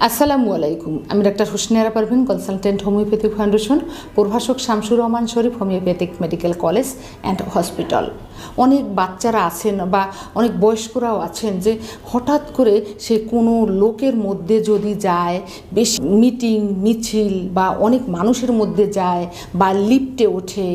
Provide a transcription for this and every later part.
আসসালামু আলাইকুম। আমি doctor Hosniara Parvin, consultant homeopathic foundation, প্রভাষক Shamsur Rahman Sharif homeopathic medical college and hospital. অনেক বাচ্চারা আছেন বা অনেক বয়স্করাও আছেন যে হঠাৎ করে সে কোনো লোকের মধ্যে যদি যায়, বেশি মিটিং মিছিল বা অনেক মানুষের মধ্যে যায় বা লিফটে ওঠে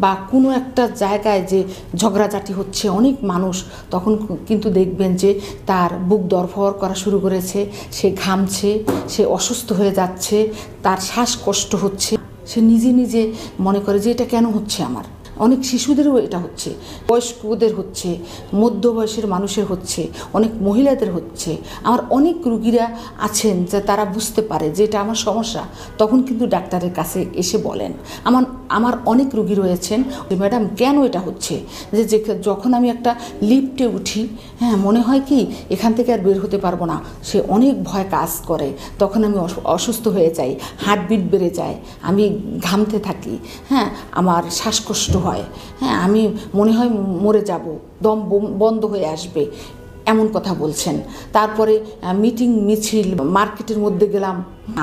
বা কোনো একটা জায়গায় যে ঝগড়াঝাটি হচ্ছে অনেক মানুষ, তখন কিন্তু দেখবেন যে তার বুক ধড়ফড় করা শুরু করেছে, সে ঘামছে, সে অসুস্থ হয়ে যাচ্ছে, তার শ্বাসকষ্ট হচ্ছে, সে নিজে নিজে মনে করে যে এটা কেন হচ্ছে আমার। অনেক শিশুদেরও এটা হচ্ছে, বয়স্কদের হচ্ছে, মধ্যবয়সের মানুষের হচ্ছে, অনেক মহিলাদের হচ্ছে। আমার অনেক রুগীরা আছেন যে তারা বুঝতে পারে যে এটা আমার সমস্যা, তখন কিন্তু ডাক্তারের কাছে এসে বলেন। আমার অনেক রুগী রয়েছেন, ম্যাডাম কেন এটা হচ্ছে, যে যখন আমি একটা লিফটে উঠি, মনে হয় কি এখান থেকে আর বের হতে পারবো না, সে অনেক ভয় কাজ করে, তখন আমি অসুস্থ হয়ে যাই, হার্টবিট বেড়ে যায়, আমি ঘামতে থাকি, আমার শ্বাসকষ্ট হয়, আমি মনে হয় মরে যাব, দম বন্ধ হয়ে আসবে, এমন কথা বলছেন। তারপরে মিটিং মিছিল, মার্কেটের মধ্যে গেলাম,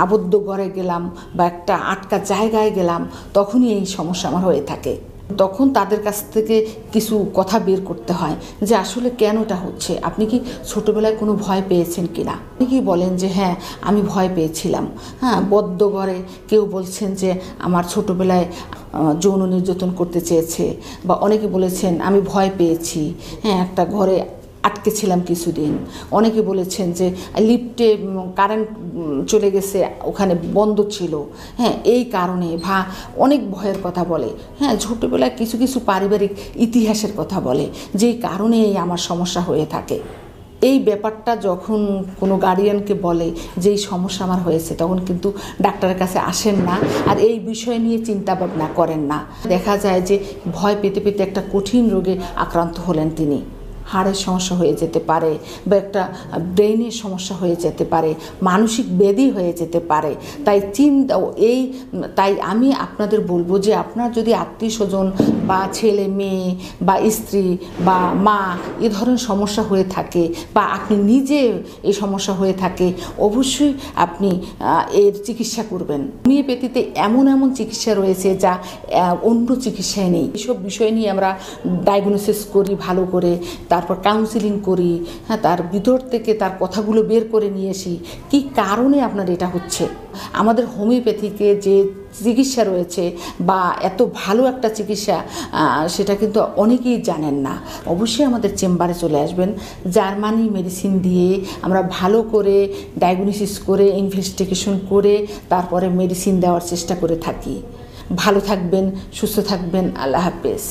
আবদ্ধ ঘরে গেলাম বা একটা আটকা জায়গায় গেলাম, তখনই এই সমস্যা আমার হয়ে থাকে। তখন তাদের কাছ থেকে কিছু কথা বের করতে হয় যে আসলে কেন এটা হচ্ছে, আপনি কি ছোটোবেলায় কোনো ভয় পেয়েছেন কিনা। অনেকেই বলেন যে হ্যাঁ আমি ভয় পেয়েছিলাম, বদ্ধ ঘরে কেউ বলছেন যে আমার ছোটোবেলায় যৌন নির্যাতন করতে চেয়েছে, বা অনেকে বলেছেন আমি ভয় পেয়েছি, একটা ঘরে আটকে ছিলাম কিছুদিন। অনেকে বলেছেন যে লিফটে কারেন্ট চলে গেছে, ওখানে বন্ধ ছিল, এই কারণে অনেক ভয়ের কথা বলে, ছোটোবেলায় কিছু কিছু পারিবারিক ইতিহাসের কথা বলে, যেই কারণে আমার সমস্যা হয়ে থাকে। এই ব্যাপারটা যখন কোনো গার্ডিয়ানকে বলে যে এই সমস্যা আমার হয়েছে, তখন কিন্তু ডাক্তারের কাছে আসেন না, আর এই বিষয় নিয়ে চিন্তা ভাবনা করেন না। দেখা যায় যে ভয় পেতে পেতে একটা কঠিন রোগে আক্রান্ত হলেন তিনি। হাড়ের সমস্যা হয়ে যেতে পারে, বা একটা ব্রেনের সমস্যা হয়ে যেতে পারে, মানসিক ব্যাধি হয়ে যেতে পারে। তাই আমি আপনাদের বলবো যে আপনার যদি আত্মীয় স্বজন বা ছেলে মেয়ে বা স্ত্রী বা মা এ ধরনের সমস্যা হয়ে থাকে, বা আপনি নিজে এই সমস্যা হয়ে থাকে, অবশ্যই আপনি এর চিকিৎসা করবেন। হোমিওপ্যাথিতে এমন এমন চিকিৎসা রয়েছে যা অন্য চিকিৎসায় নেই। এসব বিষয় নিয়ে আমরা ডায়াগনোসিস করি ভালো করে, তারপর কাউন্সিলিং করি, তার ভিতর থেকে তার কথাগুলো বের করে নিয়ে আসি, কী কারণে আপনার এটা হচ্ছে। আমাদের হোমিওপ্যাথিকে যে চিকিৎসা রয়েছে বা এত ভালো একটা চিকিৎসা, সেটা কিন্তু অনেকেই জানেন না। অবশ্যই আমাদের চেম্বারে চলে আসবেন। জার্মানি মেডিসিন দিয়ে আমরা ভালো করে ডায়াগনোসিস করে ইনভেস্টিগেশন করে তারপরে মেডিসিন দেওয়ার চেষ্টা করে থাকি। ভালো থাকবেন, সুস্থ থাকবেন। আল্লাহ হাফেজ।